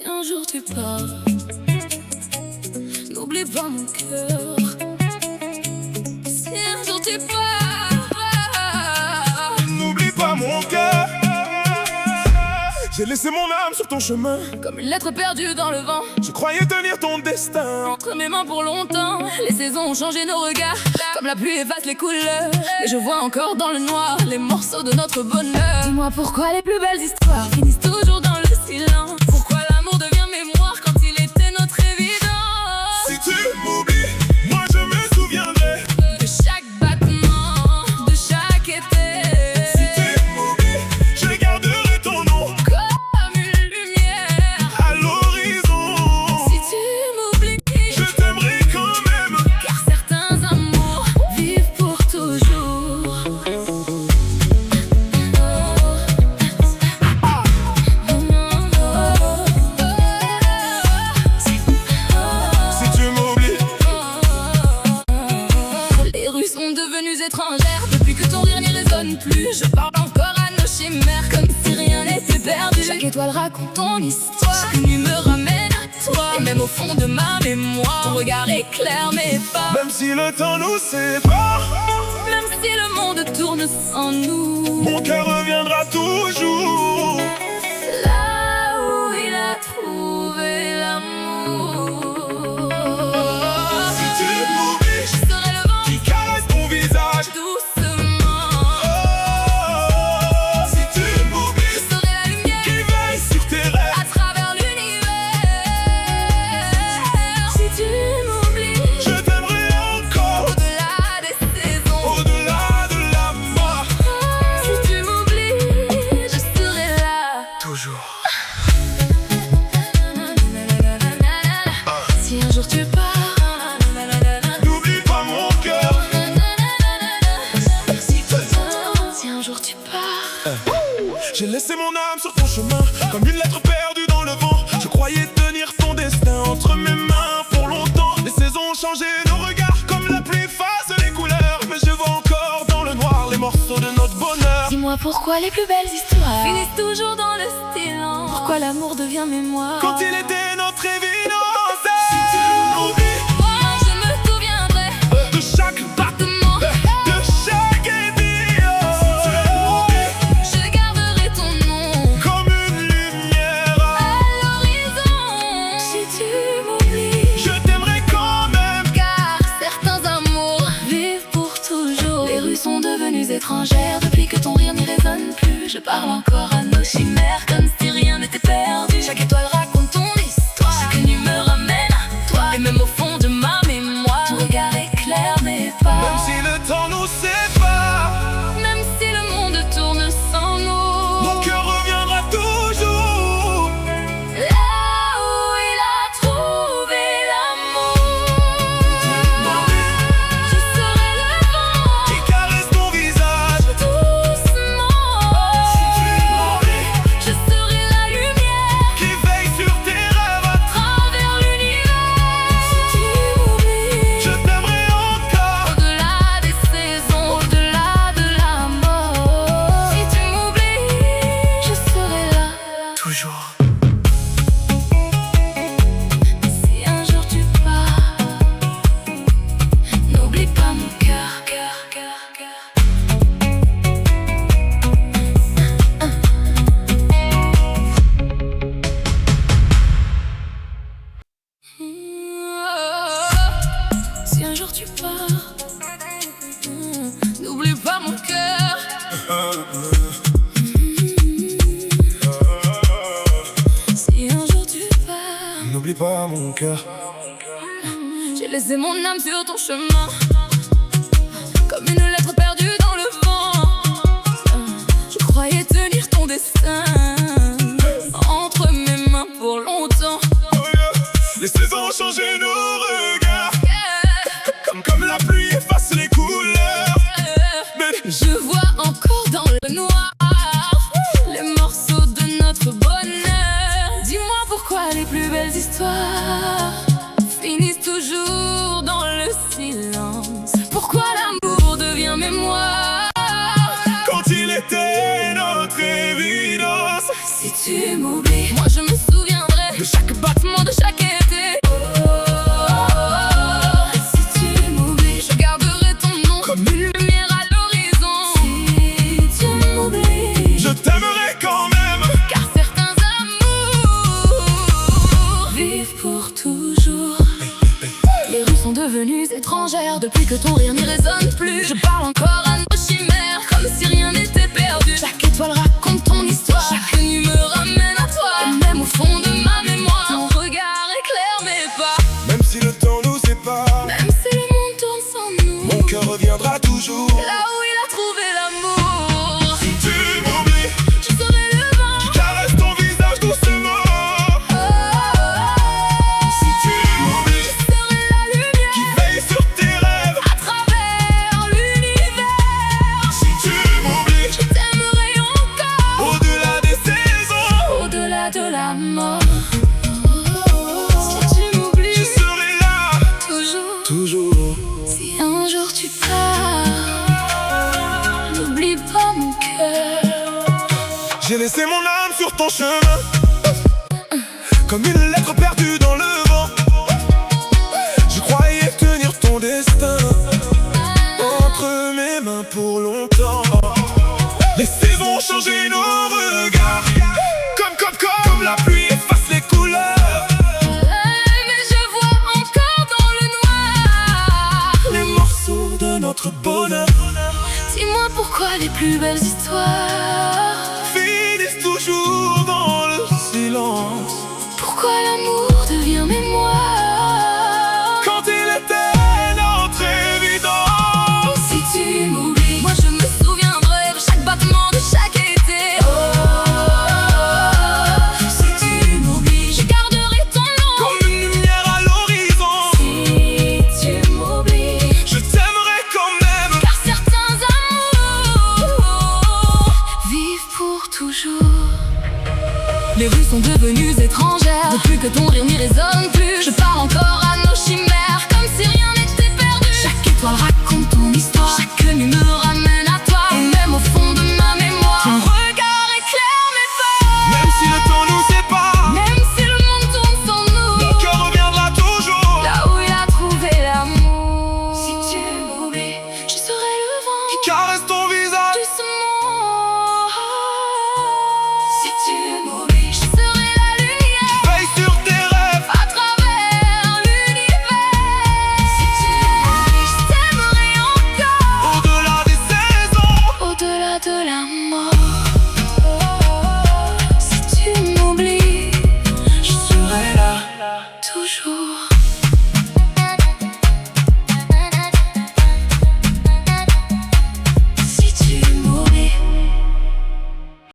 Si un jour tu pars, n'oublie pas mon cœur. Si un jour tu pars, n'oublie pas mon cœur. J'ai laissé mon âme sur ton chemin, comme une lettre perdue dans le vent. je croyais tenir ton destin Entre mes mains pour longtemps, les saisons ont changé nos regards. Comme la pluie efface les couleurs, et je vois encore dans le noir les morceaux de notre bonheur. Dis-moi pourquoi les plus belles histoires finissent toujours dans le silence. Pourquoi l'amour devient mémoire quand il était notre évidence. Si tu m'oublies, moi je me souviendrai De chaque battement, de chaque été. Si tu m'oublies, je garderai ton nom Comme une lumière à l'horizon. Si tu m'oublies, Je t'aimerai quand même, car certains amours vivent pour toujours. si tu m'oublies. Les rues sont devenues étrangères depuis que ton rire n'y résonne plus. Je parle encore à nos chimères comme si rien n'était perdu. Chaque étoile raconte ton histoire, chaque nuit me ramène à toi. Et même au fond de ma mémoire, ton regard éclaire mes pas. Même si le temps nous sépare, Même si le monde tourne sans nous, mon cœur reviendra toujours. là où il a trouvé l'amour. Si tu m'oublies, Je serai le vent qui caresse ton visage. doucement. Oh, si tu m'oublies, Je serai la lumière qui veille sur tes rêves. à travers l'univers. Si tu m'oublies, Je t'aimerai encore, au-delà des saisons. au-delà de la mort. Si tu m'oublies, je serai là. Toujours. Si un jour tu pars, N'oublie pas mon cœur. si un jour tu pars, J'ai laissé mon âme sur ton chemin, comme une lettre perdue dans le vent. Je croyais tenir ton destin entre mes mains pour longtemps. Les saisons ont changé nos regards, comme la pluie efface les couleurs. Mais je vois encore dans le noir les morceaux de notre bonheur. dis-moi pourquoi les plus belles histoires finissent toujours dans le silence. Pourquoi l'amour devient mémoire Quand il était notre évidence. Si tu m'oublies, moi je me souviendrai de chaque battement, battement. de chaque édile. Si tu m'oublies, Je garderai ton nom comme une lumière. à l'horizon. Si tu m'oublies, Je t'aimerai quand même. car certains amours vivent pour toujours. Les rues sont devenues étrangères depuis que ton rire n'y résonne plus. Je parle encore à nos chimères comme si rien n'était perdu. Chaque étoile raconte ton histoire, chaque nuit me ramène à toi. Et même au fond de ma mémoire, ton regard éclaire mes pas. Même si le temps nous sépare, Même si le monde tourne sans nous, mon cœur reviendra toujours. là où il a trouvé l'amour, je serai le vent Qui caresse ton visage. doucement. Je serai la lumière Qui veille sur tes rêves. à travers l'univers. Si tu m'oublies, Je t'aimerai encore, au-delà des saisons, au-delà de la mort. Si tu m'oublies, je serai là. toujours. Si un jour tu pars, n'oublie pas mon cœur, cœur, cœur, cœur. Si un jour tu pars, n'oublie pas mon cœur. Si un jour tu pars, N'oublie pas mon cœur. j'ai laissé mon âme sur ton chemin, comme une lettre perdue dans le vent. Je croyais tenir ton destin entre mes mains pour longtemps. Oh yeah. Les saisons ont changé nos regards, comme la pluie efface les couleurs. Mais Je vois encore dans le noir les morceaux de notre bonheur. Dis-moi pourquoi les plus belles histoires finissent toujours dans le silence. Pourquoi l'amour devient mémoire quand il était notre évidence. Si tu m'oublies, moi je me souviendrai de chaque battement de chaque été. Si tu m'oublies, je garderai ton nom comme une lumière à l'horizon. Si tu m'oublies, je t'aimerai quand même, car certains amours vivent pour toujours. Les rues sont devenues étrangères depuis que ton rire n'y résonne plus. Je parle encore à nos chimères comme si rien n'était perdu. Chaque étoile raconte ton histoire, chaque nuit me ramène à toi. Et même au fond de ma mémoire, ton regard éclaire mes pas. même si le temps nous sépare, Même si le monde tourne sans nous, mon cœur reviendra toujours. là où il a trouvé l'amour. Si tu m'oublies, Je serai le vent, caresse ton visage doucement. Si tu m'oublies, je serai la lumière qui veille sur tes rêves. à travers l'univers. Si tu m'oublies, Je t'aimerai encore, au-delà des saisons, au-delà de la mort. Si tu je m'oublies, serai là, toujours. toujours. Si un jour tu pars, n'oublie pas mon cœur. J'ai laissé mon âme sur ton chemin, comme une lettre perdue dans le vent. Je croyais tenir ton destin entre mes mains pour longtemps. Les saisons ont changé nos regards, comme la pluie efface les couleurs. Mais je vois encore dans le noir Les morceaux de notre bonheur Dis-moi pourquoi les plus belles histoires, finissent toujours dans le silence. pourquoi l'amour devient mémoire. Quand il était notre évidence. Si tu m'oublies, moi je me souviendrai de chaque battement de chaque été. Si tu m'oublies, je garderai ton nom Comme une lumière à l'horizon, Si tu m'oublies, je t'aimerai quand même, car certains amours vivent pour toujours. Les rues sont devenues étrangères depuis que ton rire n'y résonne plus. Je parle encore à nos chimères comme si rien n'était perdu. Chaque étoile raconte ton histoire, chaque nuit me ramène à toi. Et même au fond de ma mémoire, ton regard éclaire mes pas. même si le temps nous sépare, Même si le monde tourne sans nous, mon cœur reviendra toujours. là où il a trouvé l'amour. Si tu m'oublies, je serai le vent Caresse ton visage, doucement. Si tu m'oublies, je serai la lumière veille sur tes rêves. à travers l'univers. Si tu m'oublies, je t'aimerai encore, Au-delà des saisons, au-delà de la mort. Si tu m'oublies, je serai là. toujours.